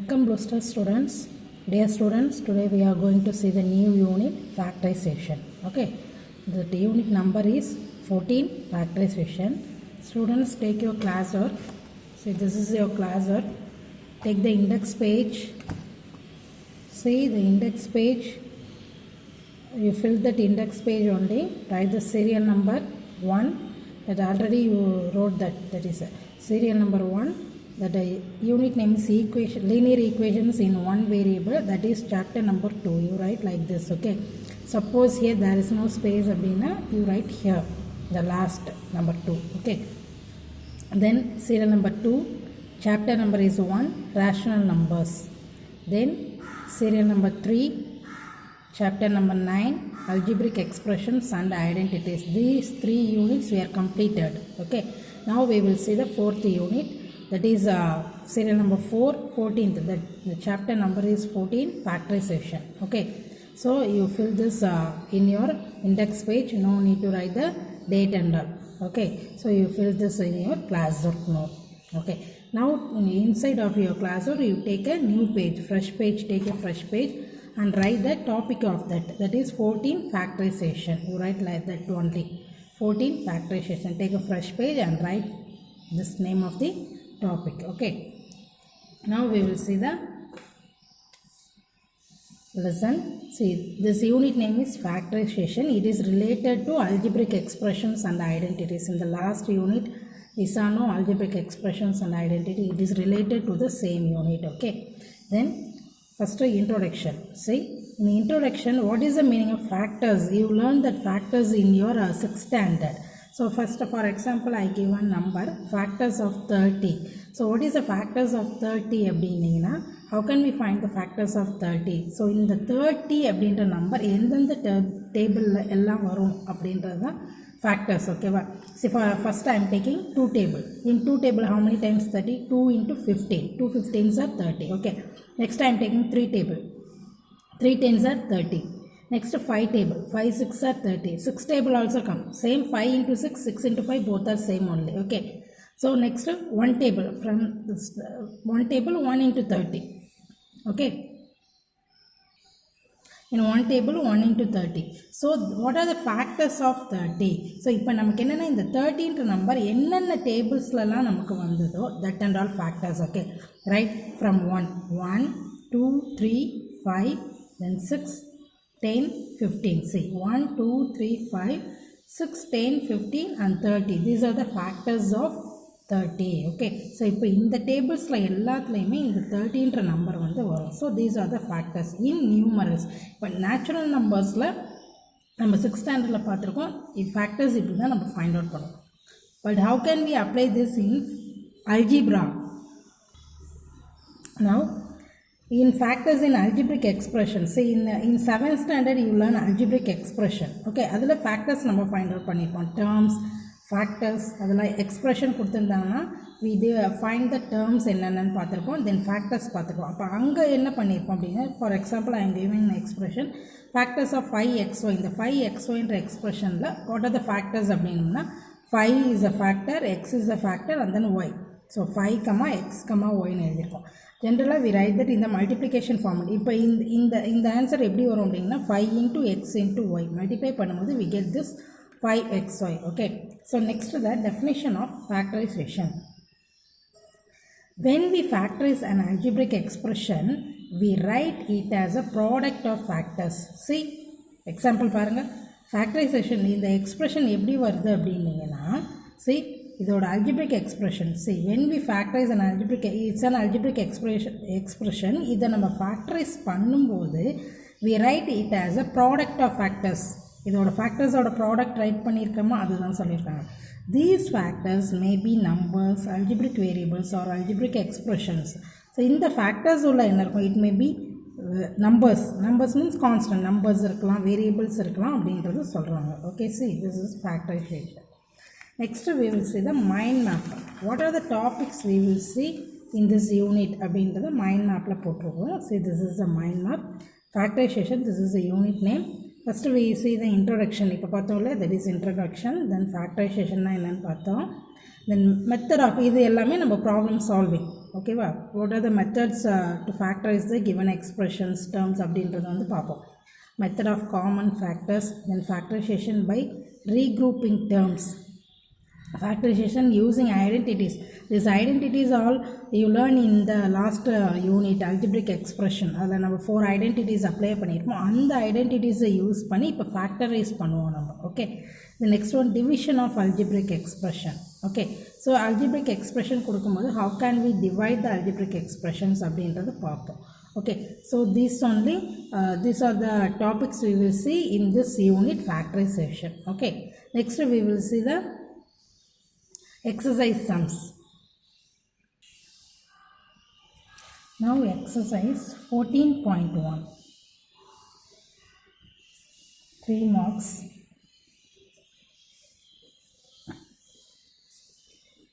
Welcome Bluestar students. Dear students, today we are going to see the new unit factorization. Okay, the unit number is 14 factorization. Students, take your class work. See, this is your class work. Take the index page. See the index page. You fill that index page only. Write the serial number 1. That already you wrote that. That is serial number 1. That unit name is linear equations in one variable, that is chapter number 2. You write like this. Okay, suppose here there is no space abdina, you write here the last number 2. Okay, then serial number 2, chapter number is 1, rational numbers. Then serial number 3, chapter number 9, algebraic expressions and identities. These 3 units were completed. Okay, now we will see the 4th unit. That is serial number 4, 14th. The chapter number is 14, factorization. Okay, so you fill this in your index page. No need to write the date and all. Okay, so you fill this in your classwork note. Okay, now inside of your classwork you take a new page, fresh page. Take a fresh page and write the topic of that. That is 14 factorization. You write like that only. 14 factorization. Take a fresh page and write this name of the topic. Okay, now we will see the lesson. See, this unit name is factorization. It is related to algebraic expressions and identities. In the last unit we saw no algebraic expressions and identity. It is related to the same unit. Okay, then first introduction. See, in introduction, what is the meaning of factors? You learn that factors in your 6th standard. So first, for example, I give a number, factors of 30. So what is the factors of 30 abdinina? How can we find the factors of 30? So in the 30 abdinra number, the table ella varum abdinradha factors. Okay, see, for first I am taking 2 table. In 2 table, how many times 30? 2 into 15. 2 15s are 30. Okay, next I am taking 3 table. 3 10s are 30. Next 5 table, 5 6 are 30. 6 table also come. Same 5 into 6, 6 into 5, both are same only. Okay. So next 1 table, from this 1 table 1 into 30. Okay. In 1 table 1 into 30. So what are the factors of 30? So இப்போ நமக்கு என்னன்னா இந்த 30ன்ற number என்னென்ன tablesலலாம் நமக்கு வந்ததோ that and all factors. Okay. Right from 1, 2, 3, 5, then 6, 10, 15. See, 1, 2, 3, 5, 6, 10, 15 and 30. These are the factors of 30. Okay. So, இப்போ இந்த tablesல எல்லாத்துலையுமே இந்த 30ன்ற number வந்து வரும். So, these are the factors in numerals. இப்போ natural numbersல நம்ம 6th standardல பார்த்திருக்கோம். factors இப்படி தான் நம்ம find out பண்ணுவோம். But how can we apply this in algebra? Now, in factors in algebraic expression, say in 7th standard you learn algebraic expression. Okay, adula factors நம்ம find out பண்ணிருப்போம். terms, factors, adula expression கொடுத்திருந்தாங்கன்னா we find the terms என்னன்னு பார்த்திருப்போம், then factors பார்த்திருப்போம். அப்ப அங்க என்ன பண்ணிருப்போம் அப்படினா, for example I am giving an expression factors of 5xy. இந்த 5xy என்ற expressionல what are the factors அப்படினா 5 is a factor, x is a factor and then y. So 5, x, y ன்னு எழுதிருக்கோம். Generally we write that in the multiplication formula. இப்போ இந்த answer எப்படி வரும் அப்படின்னா 5 into x into y multiply பண்ணும்போது we get this 5xy. Okay, so next the definition of factorization. When we factorize an algebraic expression, we write it as a product of factors. See, example பாருங்க, factorization இந்த expression எப்படி வருது அப்படின்னீங்கன்னா, see, இதோட algebraic expression. See, when we factorize an algebraic, it's an algebraic expression. இதை நம்ம factorize பண்ணும்போது we write it as a product of factors. இதோட factors ஓட product write பண்ணியிருக்கோமா, அதுதான் சொல்லியிருக்காங்க. These factors may be numbers, algebraic variables or algebraic expressions. So இந்த factors உள்ள என்ன இருக்கும், it may be numbers. Numbers means constant. Numbers இருக்கலாம், variables இருக்கலாம் அப்படின்றது சொல்கிறாங்க. Okay, see, this is factorization. Next we will see the mind map. What are the topics we will see in this unit அப்படின்றது mind mapல போட்டுருக்கோம். See, this is the mind map. Factorization, this is the unit name. First we see the introduction. இப்போ பார்த்தோம்ல, that is introduction. Then factorization என்னன்னு பார்த்தோம். Then method of இது எல்லாமே நம்ம problem solving. Okay, what are the methods to factorize the given expressions, terms அப்படின்றது வந்து பார்ப்போம். Method of common factors, then factorization by regrouping terms, factorization using identities. These identities all you learn in the last unit algebraic expression. அதில் நம்ம 4 identities apply பண்ணியிருப்போம். அந்த identities use பண்ணி இப்போ factorize பண்ணுவோம் நம்ம. Okay, the next one, division of algebraic expression. Okay, so algebraic expression கொடுக்கும்போது how can we divide the algebraic expressions அப்படின்றது பார்ப்போம். Okay, so these are the topics we will see in this unit, factorization. Okay, next we will see the exercise sums. Now exercise 14.1, 3 marks.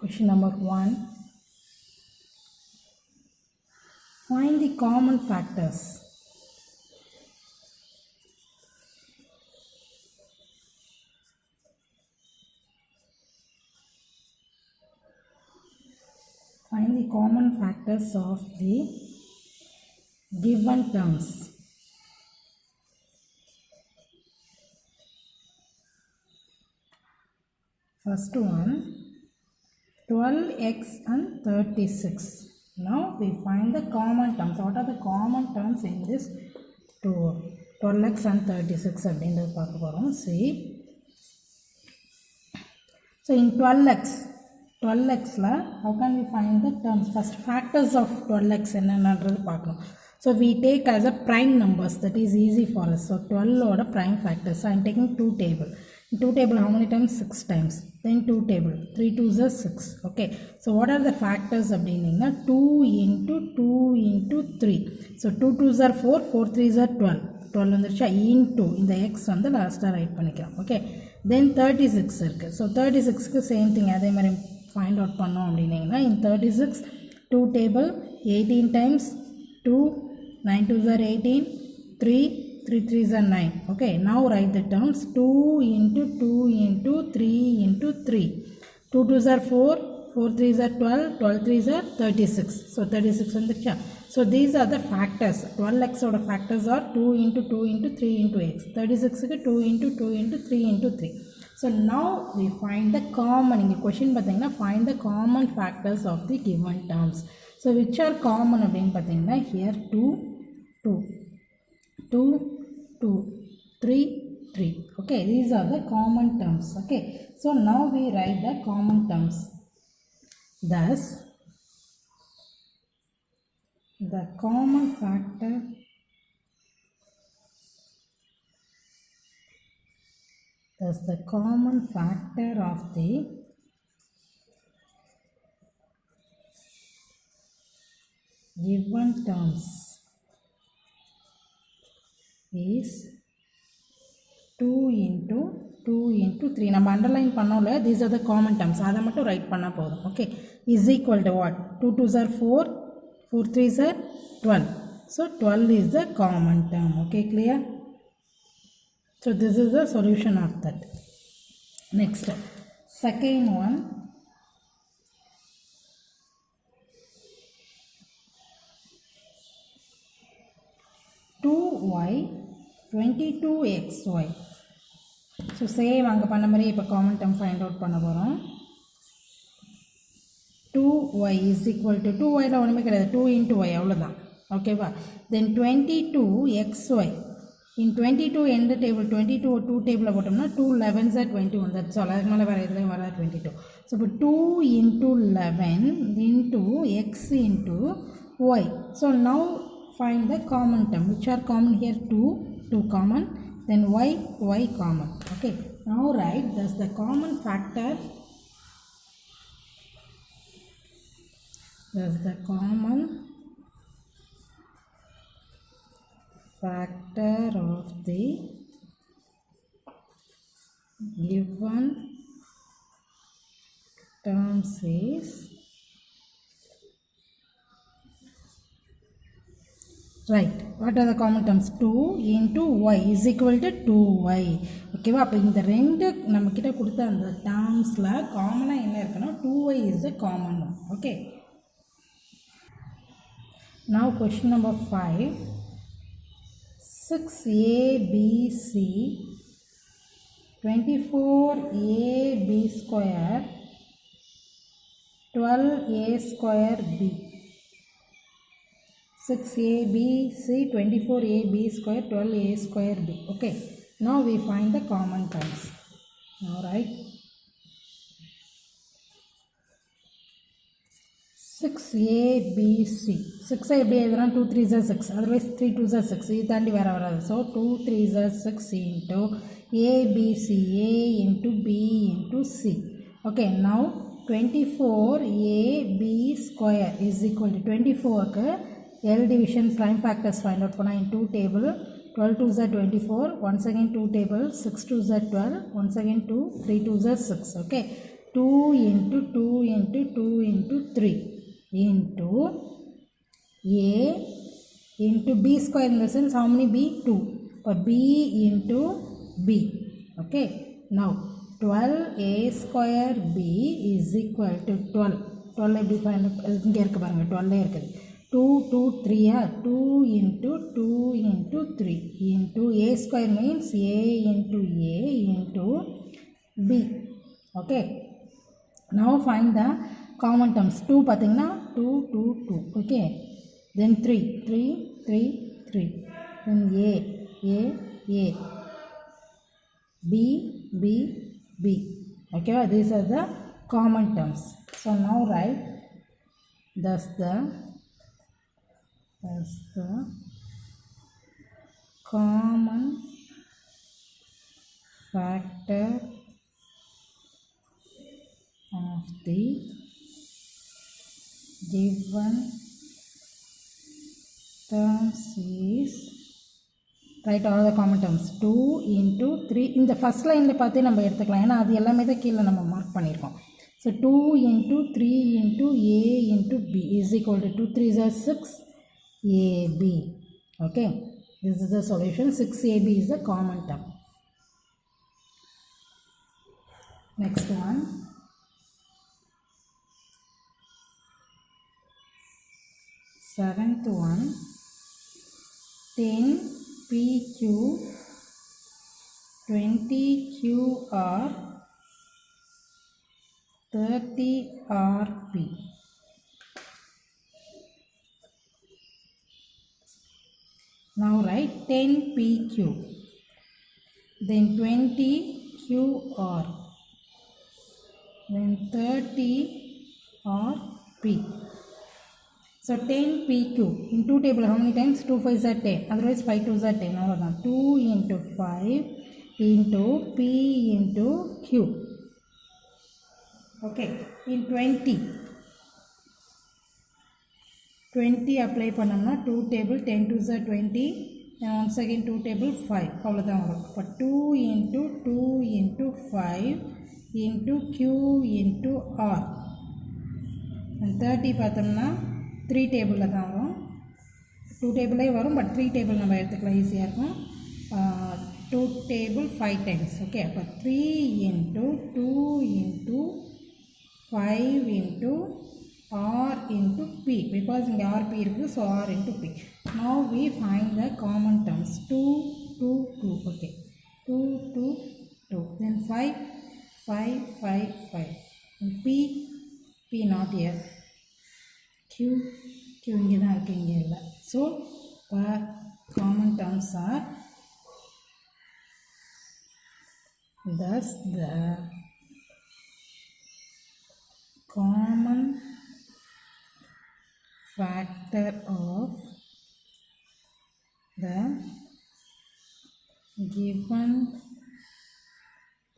Question number 1, find the common factors. Find the common factors of the given terms. First one, 12x and 36. Now we find the common terms. What are the common terms in this 12x and 36 அப்படின்றது பார்க்க போகிறோம். See, so in 12xல how can we find the terms? First, factors of 12x என்னன்றது பார்க்கணும். So we take as a prime numbers, that is easy for us. So 12 oda prime factors. So I am taking 2 table. In 2 table how many times? 6 times. Then 2 table, 3 2s are 6. Okay, so what are the factors அப்படின்னா 2 into 2 into 3. So 2 2s are 4, 4 3s are 12. 12 வந்துருச்சா, into இந்த x வந்து லாஸ்ட்டாக right பண்ணிக்கலாம். Okay, தென் 36 இருக்குது. So 36க்கு same thing அதே மாதிரி find out பண்ணோம் அப்படின்னீங்கன்னா in 36 2 table 18 times 2, 9 2s are 18, 3 3 3s are 9. Okay, now write the terms 2 into 2 into 3 into 3. 2 2s are 4, 4 3s are 12, 12 3s are 36. So 36 வந்துருச்சா. So these are the factors. 12x oda factors are 2 into 2 into 3 into x. 36 க்கு 2 into 2 into 3 into 3. So now we find the common. In the question பார்த்தீங்கன்னா find the common factors of the given terms. So which are common அப்படின்னு பார்த்தீங்கன்னா here 2 2 2 2 3 3. Okay, these are the common terms. Okay, so now we write the common terms. Thus the common factor of the given terms is 2 into 2 into 3. நம்ம underline பண்ணோம்ல, these are the common terms. அதை மட்டும் right பண்ணால் போதும். Okay, is equal to what? 2 2s are 4, 4 3s are 12. So 12 is the common term. Okay, clear? So this is the solution of that. Next, second one, y 22xy. So same அங்கே பண்ண மாதிரி இப்போ common term find out பண்ண போகிறோம். 2y is equal to 2yல ஒன்றுமே கிடையாது, 2 into y அவ்வளோதான். ஓகேவா, then 22xy. In 22 எந்த டேபிள் 22 2 டேபிளில் போட்டோம்னா 2 11s are 21. that's all. அதுக்கு மேலே வேறு இதுலேயும் வர 22. So இப்போ 2 into 11 into x into y. So now find the common term. Which are common here? 2 common, then y common. Okay, now write thus the common factor. Thus the common factor of the given terms is right. What are the common terms? 2 into y is equal to 2y. ஓகேவா, அப்போ இந்த ரெண்டு நம்மக்கிட்ட கொடுத்த அந்த டேர்ம்ஸில் காமனாக என்ன இருக்குன்னா 2y is the common one. Okay, Now question number 5. 6abc 24ab square 12a square b. 6abc 24ab square 12a square b. Okay, now we find the common terms. All right, 6abc 6 எப்படி எழுதலாம் 2 3s are 6, otherwise 3 2s are 6, இது தாண்டி வேறு வராது. So 2 3s are 6 into abc, a into b into c. Okay, now 24ab square is equal to 24க்கு L division prime factors find out பண்ணா in 2 table 12 2s are 24, once again 2 table 6 2s are 12, once again 2 3 2s are 6. Okay, 2 into 2 into 2 into 3 into a into b square, in the sense how many b? 2, but b into b. Okay, now 12a square b is equal to 12 எப்படி find out? இங்கே இருக்கு பாருங்க, 12 இருக்குது. 2 2 3 2 into 2 into 3 into a square means a into b. Okay, now find the common terms. 2 பார்த்தீங்கன்னா 2 2 2. Okay, then 3 3 3 3, then a b b b. Okay, these are the common terms. So now write thus the common factor of the given terms is, write all the common terms. 2 into 3, இந்த first line பார்த்து நம்ம எடுத்துக்கலாம், ஏன்னா அது எல்லாமே தான் கீழே நம்ம மார்க் பண்ணியிருக்கோம். So 2 into 3 into a into b is equal to 2 3s are 6ab. Okay, this is the solution. 6ab is the common term. Next one, seventh one, 10pq 20qr 30rp. Now write 10pq, then 20qr, then 30rp. So 10pq in 2 table how many times? 2 5s are 10, otherwise 5 2s are 10. Now 2 into 5 into p into q. Okay, in 20 apply பண்ணோம்னா 2 table 10 2s are 20, and once again 2 table 5, அவ்வளோதான் வரும். இப்போ 2 into 2 into 5 into q into r, and 30 பார்த்தோம்னா 3 டேபிளில் தான் வரும். 2 டேபிளே வரும், but 3 table நம்ம எடுத்துக்கலாம், ஈஸியாக இருக்கும். 2 table 5 times. Okay, அப்போ 3 into 2 into 5 into r into p, because இங்கே rp இருக்குது, so r into p. Now we find the common terms. 2 2 2. Okay, 2 2 2, then 5 5 5 5, and p not here, q இங்கே தான் இருக்குது, இங்கே இல்லை. So common terms are, thus the common factor of the given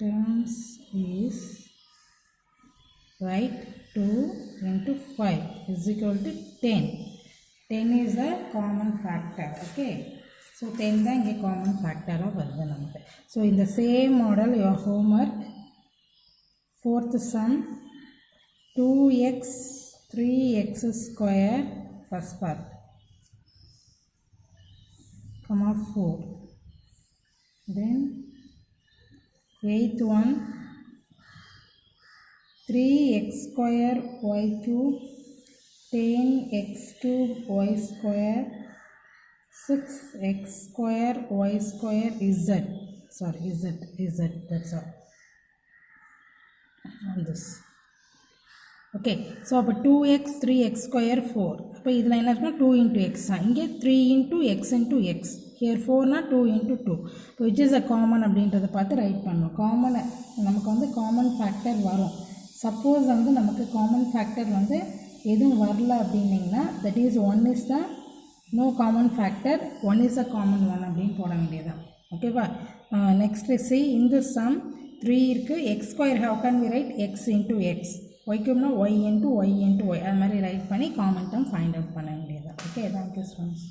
terms is, write 2 into 5 is equal to 10. 10 is the common factor. Okay, so 10 தான் இங்கே common factor வருது நமக்கு. So in the same model, your homework, fourth sum, 2x 3x square first part, comma 4, then eighth one, 3x square y cube 10x cube y square 6x square y square z. Sorry, z, that's all. On this. Okay, so அப்போ 2x 3x square 4. அப்போ இதில் என்ன இருக்குன்னா 2 into x தான். இங்கே 3 into x. Here 4 2 into 2. இப்போ which is a common அப்படின்றத பார்த்து ரைட் பண்ணுவோம். காமன் நமக்கு வந்து காமன் ஃபேக்டர் வரும். சப்போஸ் வந்து நமக்கு காமன் ஃபேக்டர் வந்து எதுவும் வரல அப்படின்னிங்கன்னா that is 1 is the no common factor, 1 is a common one அப்படின்னு போட வேண்டியதான். ஓகேவா? Next see in the sum 3 இருக்கு, x square how can we write x into x, y cube y into y அது மாதிரி ரைட் பண்ணி common term find out பண்ண வேண்டியதான். Okay, thank you students.